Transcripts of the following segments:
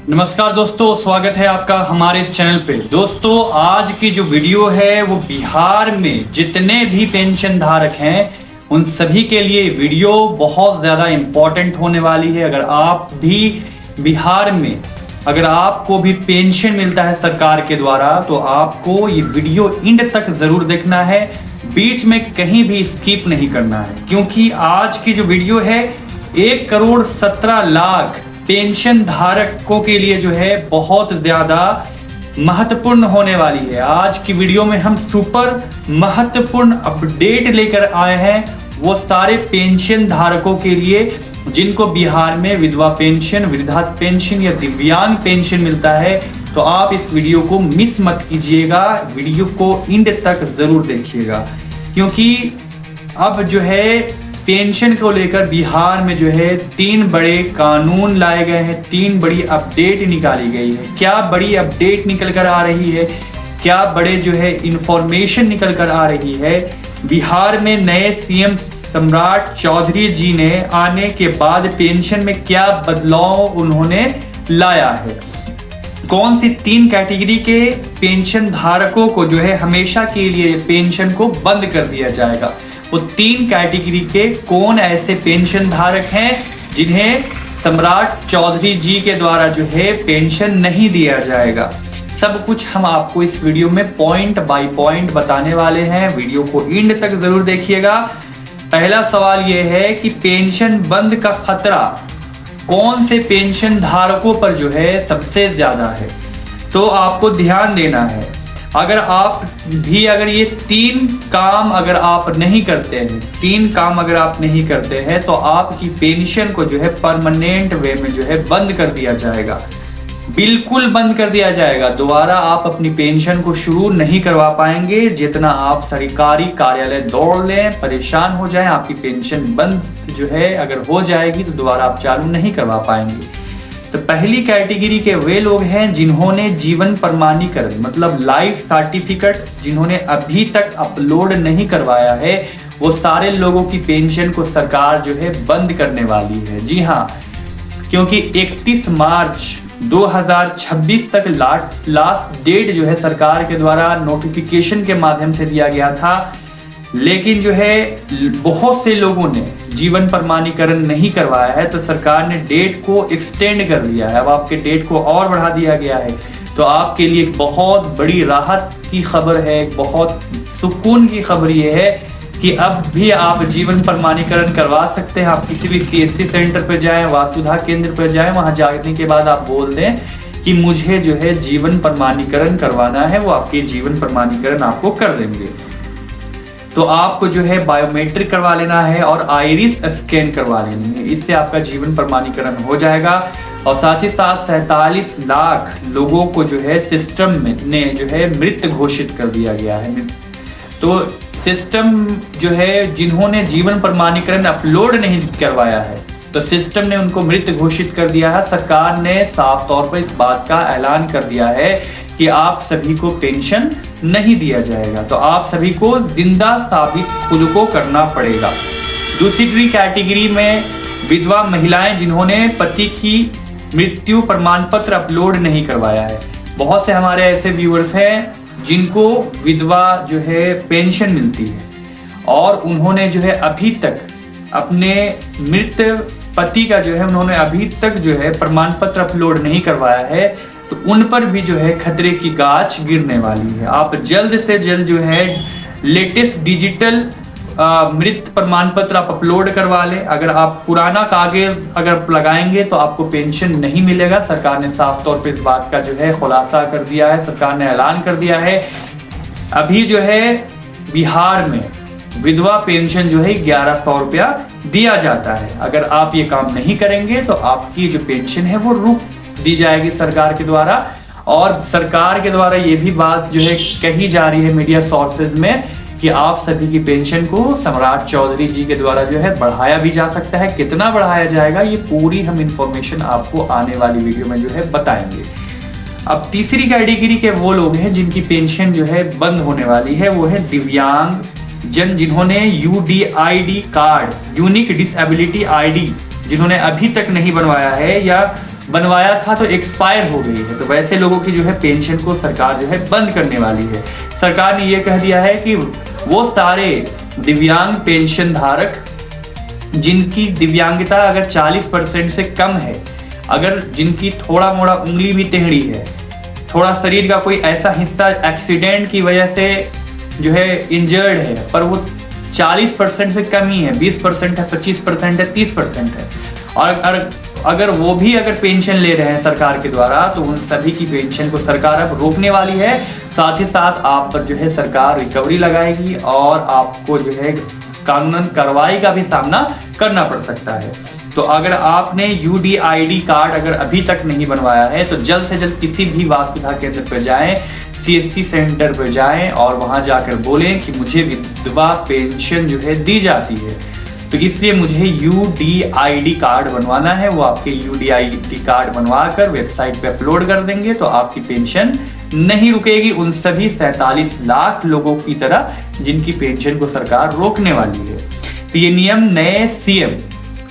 नमस्कार दोस्तों, स्वागत है आपका हमारे इस चैनल पे। दोस्तों, आज की जो वीडियो है वो बिहार में जितने भी पेंशन धारक हैं उन सभी के लिए वीडियो बहुत ज़्यादा इम्पोर्टेंट होने वाली है। अगर आप भी बिहार में अगर आपको भी पेंशन मिलता है सरकार के द्वारा तो आपको ये वीडियो एंड तक ज़रूर देखना है, बीच में कहीं भी स्किप नहीं करना है, क्योंकि आज की जो वीडियो है 1,17,00,000 पेंशन धारकों के लिए जो है बहुत ज़्यादा महत्वपूर्ण होने वाली है। आज की वीडियो में हम सुपर महत्वपूर्ण अपडेट लेकर आए हैं वो सारे पेंशन धारकों के लिए जिनको बिहार में विधवा पेंशन, वृद्धा पेंशन या दिव्यांग पेंशन मिलता है। तो आप इस वीडियो को मिस मत कीजिएगा, वीडियो को एंड तक ज़रूर देखिएगा, क्योंकि अब जो है पेंशन को लेकर बिहार में जो है 3 बड़े कानून लाए गए हैं, 3 बड़ी अपडेट निकाली गई है। क्या बड़ी अपडेट निकल कर आ रही है, क्या बड़े जो है इंफॉर्मेशन निकल कर आ रही है। बिहार में नए सीएम सम्राट चौधरी जी ने आने के बाद पेंशन में क्या बदलाव उन्होंने लाया है, कौन सी 3 कैटेगरी के पेंशन धारकों को जो है हमेशा के लिए पेंशन को बंद कर दिया जाएगा। वो 3 कैटेगरी के कौन ऐसे पेंशन धारक हैं जिन्हें सम्राट चौधरी जी के द्वारा जो है पेंशन नहीं दिया जाएगा, सब कुछ हम आपको इस वीडियो में पॉइंट बाय पॉइंट बताने वाले हैं। वीडियो को एंड तक जरूर देखिएगा। पहला सवाल यह है कि पेंशन बंद का खतरा कौन से पेंशन धारकों पर जो है सबसे ज्यादा है, तो आपको ध्यान देना है। अगर आप भी ये 3 काम अगर आप नहीं करते हैं, 3 काम अगर आप नहीं करते हैं तो आपकी पेंशन को जो है परमानेंट वे में जो है बंद कर दिया जाएगा, बिल्कुल बंद कर दिया जाएगा। दोबारा आप अपनी पेंशन को शुरू नहीं करवा पाएंगे। जितना आप सरकारी कार्यालय दौड़ लें, परेशान हो जाएं, आपकी पेंशन बंद जो है अगर हो जाएगी तो दोबारा आप चालू नहीं करवा पाएंगे। तो पहली कैटेगरी के वे लोग हैं जिन्होंने जीवन प्रमाणीकरण मतलब लाइफ सर्टिफिकेट जिन्होंने अभी तक अपलोड नहीं करवाया है, वो सारे लोगों की पेंशन को सरकार जो है बंद करने वाली है। जी हाँ, क्योंकि 31 मार्च 2026 तक लास्ट डेट जो है सरकार के द्वारा नोटिफिकेशन के माध्यम से दिया गया था, लेकिन जो है बहुत से लोगों ने जीवन प्रमाणीकरण नहीं करवाया है, तो सरकार ने डेट को एक्सटेंड कर दिया है। अब आपके डेट को और बढ़ा दिया गया है। तो आपके लिए एक बहुत बड़ी राहत की खबर है, एक बहुत सुकून की खबर ये है कि अब भी आप जीवन प्रमाणीकरण करवा सकते हैं। आप किसी भी CSC सेंटर पर जाएं, वासुधा केंद्र पर जाएं, वहां जाने के बाद आप बोल दें कि मुझे जो है जीवन प्रमाणीकरण करवाना है, वो आपके जीवन प्रमाणीकरण आपको कर देंगे। तो आपको जो है बायोमेट्रिक करवा लेना है और आइरिस स्कैन करवा लेनी है, इससे आपका जीवन प्रमाणीकरण हो जाएगा। और साथ ही साथ 47 लाख लोगों को जो है सिस्टम ने जो है मृत घोषित कर दिया गया है। तो सिस्टम जो है जिन्होंने जीवन प्रमाणीकरण अपलोड नहीं करवाया है, तो सिस्टम ने उनको मृत घोषित कर दिया है। सरकार ने साफ तौर पर इस बात का ऐलान कर दिया है कि आप सभी को पेंशन नहीं दिया जाएगा। तो आप सभी को जिंदा साबित खुद को करना पड़ेगा। दूसरी कैटेगरी में विधवा महिलाएं जिन्होंने पति की मृत्यु प्रमाण पत्र अपलोड नहीं करवाया है। बहुत से हमारे ऐसे व्यूअर्स हैं जिनको विधवा जो है पेंशन मिलती है और उन्होंने जो है अभी तक अपने मृत पति का जो है उन्होंने अभी तक जो है प्रमाण पत्र अपलोड नहीं करवाया है, तो उन पर भी जो है खतरे की गाज गिरने वाली है। आप जल्द से जल्द जो है लेटेस्ट डिजिटल मृत प्रमाण पत्र आप अपलोड करवा लें। अगर आप पुराना कागज अगर लगाएंगे तो आपको पेंशन नहीं मिलेगा। सरकार ने साफ तौर पे इस बात का जो है खुलासा कर दिया है, सरकार ने ऐलान कर दिया है। अभी जो है बिहार में विधवा पेंशन जो है 1100 रुपया दिया जाता है। अगर आप ये काम नहीं करेंगे तो आपकी जो पेंशन है वो रुक दी जाएगी सरकार के द्वारा। और सरकार के द्वारा ये भी बात जो है कही जा रही है मीडिया सोर्सेज में कि आप सभी की पेंशन को सम्राट चौधरी जी के द्वारा जो है बढ़ाया भी जा सकता है। कितना बढ़ाया जाएगा ये पूरी हम इंफॉर्मेशन आपको आने वाली वीडियो में जो है बताएंगे। अब तीसरी कैटेगरी के वो लोग हैं जिनकी पेंशन जो है बंद होने वाली है, वो है दिव्यांग जन जिन्होंने UDID card, unique disability ID जिन्होंने अभी तक नहीं बनवाया है, या बनवाया था तो एक्सपायर हो गई है, तो वैसे लोगों की जो है पेंशन को सरकार जो है बंद करने वाली है। सरकार ने ये कह दिया है कि वो सारे दिव्यांग पेंशन धारक जिनकी दिव्यांगता अगर 40% से कम है, अगर जिनकी थोड़ा मोड़ा उंगली भी टेढ़ी है, थोड़ा शरीर का कोई ऐसा हिस्सा एक्सीडेंट की वजह से जो है इंजर्ड है, पर वो 40% से कम ही है, 20% है, 25% है, 30% है, और अगर वो भी अगर पेंशन ले रहे हैं सरकार के द्वारा, तो उन सभी की पेंशन को सरकार अब रोकने वाली है। साथ ही साथ आप पर जो है सरकार रिकवरी लगाएगी और आपको जो है कानूनन कार्रवाई का भी सामना करना पड़ सकता है। तो अगर आपने UDID कार्ड अगर अभी तक नहीं बनवाया है, तो जल्द से जल्द किसी भी वास्तुविधा केंद्र पर जाएं, CSC सेंटर पर जाएं और वहां जाकर बोलें कि मुझे विधवा पेंशन जो है दी जाती है, तो इसलिए मुझे UDID कार्ड बनवाना है। वो आपके UDID कार्ड बनवा कर वेबसाइट पे अपलोड कर देंगे, तो आपकी पेंशन नहीं रुकेगी उन सभी 47 लाख लोगों की तरह जिनकी पेंशन को सरकार रोकने वाली है। तो ये नियम नए CM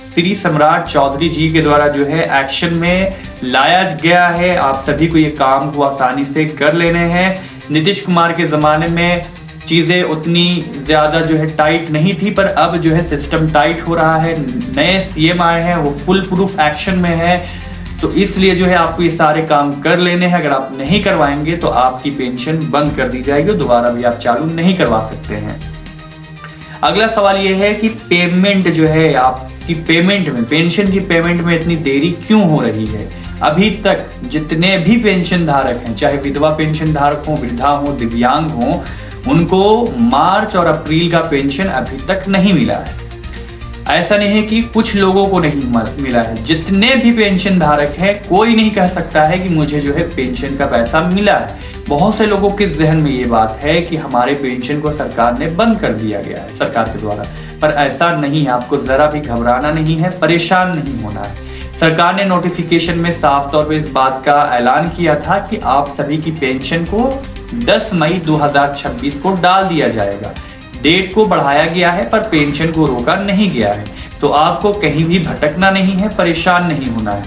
श्री सम्राट चौधरी जी के द्वारा जो है एक्शन में लाया गया है। आप सभी को ये काम को आसानी से कर लेने हैं। नीतीश कुमार के ज़माने में चीज़ें उतनी ज़्यादा जो है टाइट नहीं थी, पर अब जो है सिस्टम टाइट हो रहा है। नए CM आए हैं, वो फुल प्रूफ एक्शन में है, तो इसलिए जो है आपको ये सारे काम कर लेने हैं। अगर आप नहीं करवाएंगे तो आपकी पेंशन बंद कर दी जाएगी, दोबारा भी आप चालू नहीं करवा सकते हैं। अगला सवाल ये है कि पेमेंट जो है आपकी पेमेंट में, पेंशन की पेमेंट में इतनी देरी क्यों हो रही है? अभी तक जितने भी पेंशन धारक हैं, चाहे विधवा पेंशन धारक हो, वृद्धा हो, दिव्यांग हो, उनको मार्च और अप्रैल का पेंशन अभी तक नहीं मिला है। ऐसा नहीं है कि कुछ लोगों को नहीं मिला है, जितने भी पेंशन धारक हैं कोई नहीं कह सकता है कि मुझे जो है पेंशन का पैसा मिला है। बहुत से लोगों के जहन में ये बात है कि हमारे पेंशन को सरकार ने बंद कर दिया गया है सरकार के द्वारा, पर ऐसा नहीं है। आपको जरा भी घबराना नहीं है, परेशान नहीं होना है। सरकार ने नोटिफिकेशन में साफ तौर पर इस बात का ऐलान किया था कि आप सभी की पेंशन को 10 मई 2026 को डाल दिया जाएगा। डेट को बढ़ाया गया है पर पेंशन को रोका नहीं गया है, तो आपको कहीं भी भटकना नहीं है, परेशान नहीं होना है।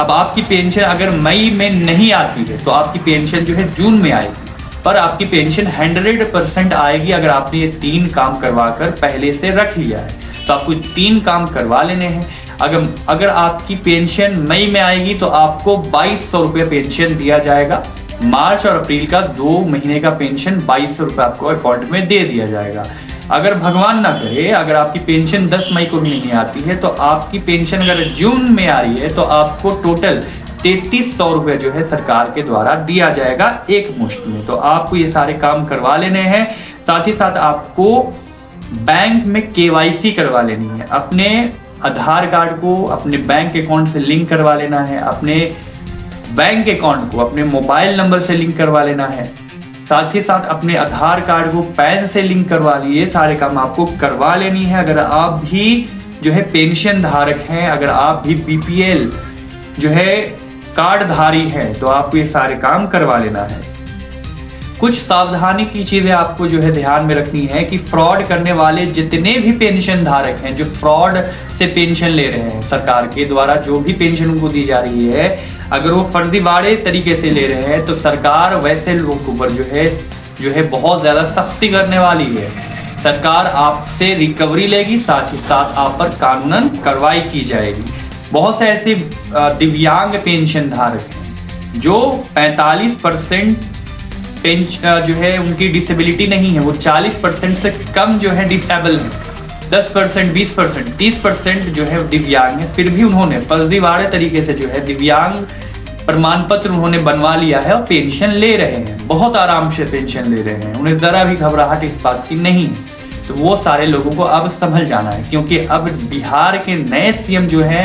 अब आपकी पेंशन अगर मई में नहीं आती है तो आपकी पेंशन जो है जून में आएगी, पर आपकी पेंशन 100% आएगी अगर आपने ये 3 काम करवा कर पहले से रख लिया है। तो आपको 3 काम करवा लेने हैं। अगर आपकी पेंशन मई में आएगी तो आपको 2200 रुपये पेंशन दिया जाएगा। मार्च और अप्रैल का 2 महीने का पेंशन 2200 रुपये आपको अकाउंट में दे दिया जाएगा। अगर भगवान ना करे, अगर आपकी पेंशन 10 मई को भी नहीं आती है, तो आपकी पेंशन अगर जून में आ रही है तो आपको टोटल 3300 रुपये जो है सरकार के द्वारा दिया जाएगा एक मुश्त में। तो आपको ये सारे काम करवा लेने हैं। साथ ही साथ आपको बैंक में KYC करवा लेनी है। अपने आधार कार्ड को अपने बैंक अकाउंट से लिंक करवा लेना है, अपने बैंक अकाउंट को अपने मोबाइल नंबर से लिंक करवा लेना है। साथ ही साथ अपने आधार कार्ड को पैन से लिंक करवा लिए। सारे काम आपको करवा लेनी है। अगर आप भी जो है पेंशन धारक हैं, अगर आप भी BPL जो है कार्ड धारी हैं, तो आपको ये सारे काम करवा लेना है। कुछ सावधानी की चीजें आपको जो है ध्यान में रखनी है कि फ्रॉड करने वाले जितने भी पेंशन धारक हैं, जो फ्रॉड से पेंशन ले रहे हैं, सरकार के द्वारा जो भी पेंशन उनको दी जा रही है, अगर वो फर्जीवाड़े तरीके से ले रहे हैं तो सरकार वैसे लोगों के ऊपर जो है बहुत ज्यादा सख्ती करने वाली है। सरकार आपसे रिकवरी लेगी, साथ ही साथ आप पर कानूनन कार्रवाई की जाएगी। बहुत से ऐसे दिव्यांग पेंशन धारक हैं जो 45% जो है उनकी डिसेबिलिटी नहीं है, वो 40% से कम जो है डिसेबल है। 10%, 20%, 30% जो है दिव्यांग है, फिर भी उन्होंने फर्जीवाड़े तरीके से जो है दिव्यांग प्रमाण पत्र उन्होंने बनवा लिया है और पेंशन ले रहे हैं, बहुत आराम से पेंशन ले रहे हैं। उन्हें जरा भी घबराहट इस बात की नहीं। तो वो सारे लोगों को अब समझ जाना है, क्योंकि अब बिहार के नए CM जो है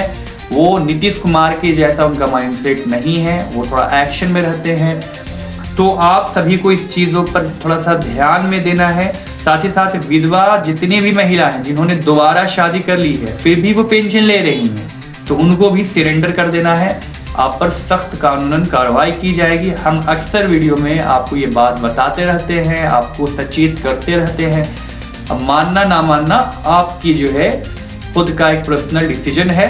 वो नीतीश कुमार के जैसा उनका माइंडसेट नहीं है, वो थोड़ा एक्शन में रहते हैं। तो आप सभी को इस चीज़ों पर थोड़ा सा ध्यान में देना है। साथ ही साथ विधवा जितनी भी महिला हैं जिन्होंने दोबारा शादी कर ली है फिर भी वो पेंशन ले रही हैं, तो उनको भी सरेंडर कर देना है। आप पर सख्त कानूनन कार्रवाई की जाएगी। हम अक्सर वीडियो में आपको ये बात बताते रहते हैं, आपको सचेत करते रहते हैं। अब मानना ना मानना आपकी जो है खुद का एक पर्सनल डिसीजन है,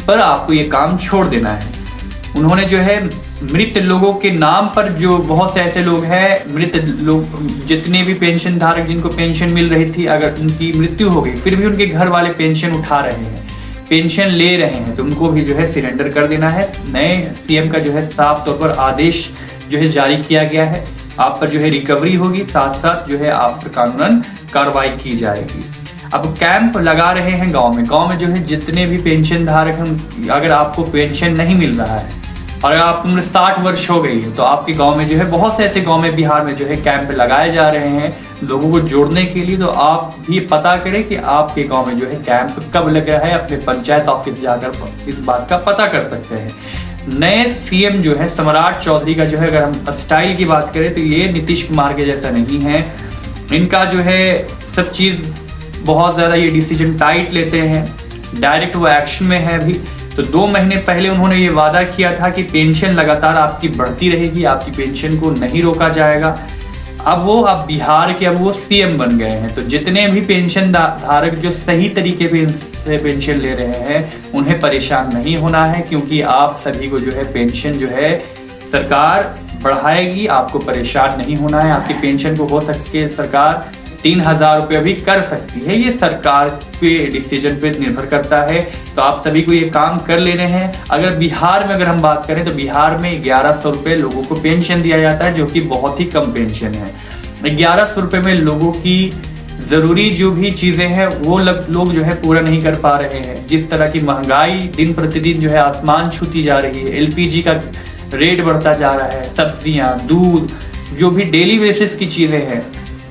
पर आपको ये काम छोड़ देना है। उन्होंने जो है मृत लोगों के नाम पर, जो बहुत से ऐसे लोग हैं मृत लोग, जितने भी पेंशन धारक जिनको पेंशन मिल रही थी, अगर उनकी मृत्यु हो गई फिर भी उनके घर वाले पेंशन उठा रहे हैं, पेंशन ले रहे हैं, तो उनको भी जो है सरेंडर कर देना है। नए सीएम का जो है साफ तौर पर आदेश जो है जारी किया गया है। आप पर जो है रिकवरी होगी, साथ साथ जो है आप पर कानूनन कार्रवाई की जाएगी। अब कैंप लगा रहे हैं गांव में जो है जितने भी पेंशन धारक हैं, अगर आपको पेंशन नहीं मिल रहा है और अगर आपकी उम्र 60 वर्ष हो गई है, तो आपके गांव में जो है बहुत से ऐसे गांव में बिहार में जो है कैंप लगाए जा रहे हैं लोगों को जोड़ने के लिए। तो आप भी पता करें कि आपके गांव में जो है कैंप कब लगा है, अपने पंचायत ऑफिस जाकर इस बात का पता कर सकते हैं। नए सीएम जो है सम्राट चौधरी का जो है, अगर हम स्टाइल की बात करें तो ये नीतीश कुमार के जैसा नहीं है। इनका जो है सब चीज़ बहुत ज़्यादा ये डिसीजन टाइट लेते हैं, डायरेक्ट वो एक्शन में है अभी। तो 2 महीने पहले उन्होंने ये वादा किया था कि पेंशन लगातार आपकी बढ़ती रहेगी, आपकी पेंशन को नहीं रोका जाएगा। अब बिहार के वो सीएम बन गए हैं, तो जितने भी पेंशन धारक जो सही तरीके से पेंशन ले रहे हैं उन्हें परेशान नहीं होना है, क्योंकि आप सभी को जो है पेंशन जो है सरकार बढ़ाएगी, आपको परेशान नहीं होना है। आपकी पेंशन को हो सके सरकार 3000 रुपये भी कर सकती है, ये सरकार के डिसीजन पे निर्भर करता है। तो आप सभी को ये काम कर लेने हैं। अगर बिहार में हम बात करें तो बिहार में 1100 रुपये लोगों को पेंशन दिया जाता है, जो कि बहुत ही कम पेंशन है। 1100 रुपये में लोगों की ज़रूरी जो भी चीज़ें हैं वो लोग जो है पूरा नहीं कर पा रहे हैं। जिस तरह की महंगाई दिन प्रतिदिन जो है आसमान छूती जा रही है, LPG का रेट बढ़ता जा रहा है, सब्जियाँ, दूध, जो भी डेली बेसिस की चीज़ें हैं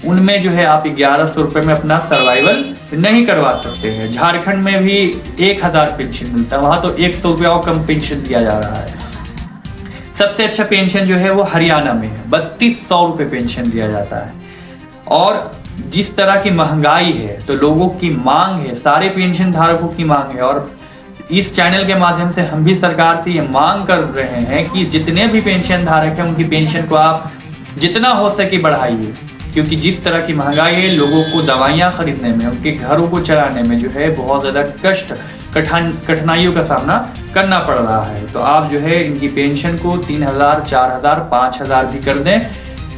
उनमें जो है आप 1100 रुपये में अपना सर्वाइवल नहीं करवा सकते हैं। झारखंड में भी 1000 पेंशन मिलता है, वहाँ तो 100 रुपये और कम पेंशन दिया जा रहा है। सबसे अच्छा पेंशन जो है वो हरियाणा में है, 3200 रुपये पेंशन दिया जाता है। और जिस तरह की महंगाई है तो लोगों की मांग है, सारे पेंशन धारकों की मांग है, और इस चैनल के माध्यम से हम भी सरकार से ये मांग कर रहे हैं कि जितने भी पेंशन धारक हैं उनकी पेंशन को आप जितना हो सके बढ़ाइए, क्योंकि जिस तरह की महंगाई है लोगों को दवाइयाँ खरीदने में, उनके घरों को चलाने में जो है बहुत ज़्यादा कठिनाइयों का सामना करना पड़ रहा है। तो आप जो है इनकी पेंशन को 3000, 4000, 5000 भी कर दें,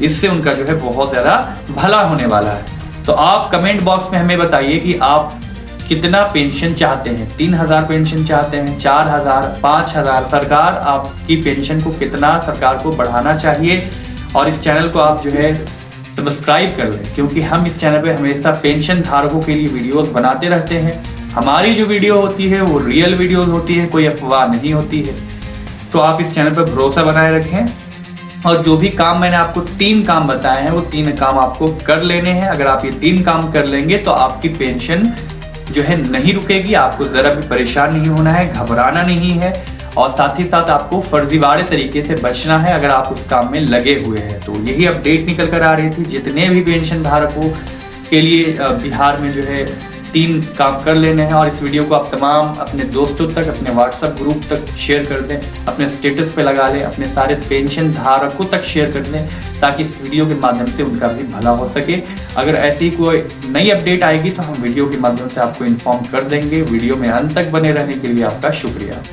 इससे उनका जो है बहुत ज़्यादा भला होने वाला है। तो आप कमेंट बॉक्स में हमें बताइए कि आप कितना पेंशन चाहते हैं, 3000 पेंशन चाहते हैं, 4000, 5000, सरकार आपकी पेंशन को कितना सरकार को बढ़ाना चाहिए। और इस चैनल को आप जो है सब्सक्राइब कर लें, क्योंकि हम इस चैनल पे हमेशा पेंशन धारकों के लिए वीडियोस बनाते रहते हैं। हमारी जो वीडियो होती है वो रियल वीडियोस होती है, कोई अफवाह नहीं होती है। तो आप इस चैनल पर भरोसा बनाए रखें, और जो भी काम मैंने आपको 3 काम बताए हैं वो 3 काम आपको कर लेने हैं। अगर आप ये 3 काम कर लेंगे तो आपकी पेंशन जो है नहीं रुकेगी, आपको ज़रा भी परेशान नहीं होना है, घबराना नहीं है, और साथ ही साथ आपको फर्जीवाड़े तरीके से बचना है अगर आप उस काम में लगे हुए हैं। तो यही अपडेट निकल कर आ रही थी। जितने भी पेंशन धारकों के लिए बिहार में जो है 3 काम कर लेने हैं, और इस वीडियो को आप तमाम अपने दोस्तों तक, अपने व्हाट्सएप ग्रुप तक शेयर कर दें, अपने स्टेटस पे लगा लें, अपने सारे पेंशन धारकों तक शेयर कर दें, ताकि इस वीडियो के माध्यम से उनका भी भला हो सके। अगर ऐसी कोई नई अपडेट आएगी तो हम वीडियो के माध्यम से आपको इन्फॉर्म कर देंगे। वीडियो में अंत तक बने रहने के लिए आपका शुक्रिया।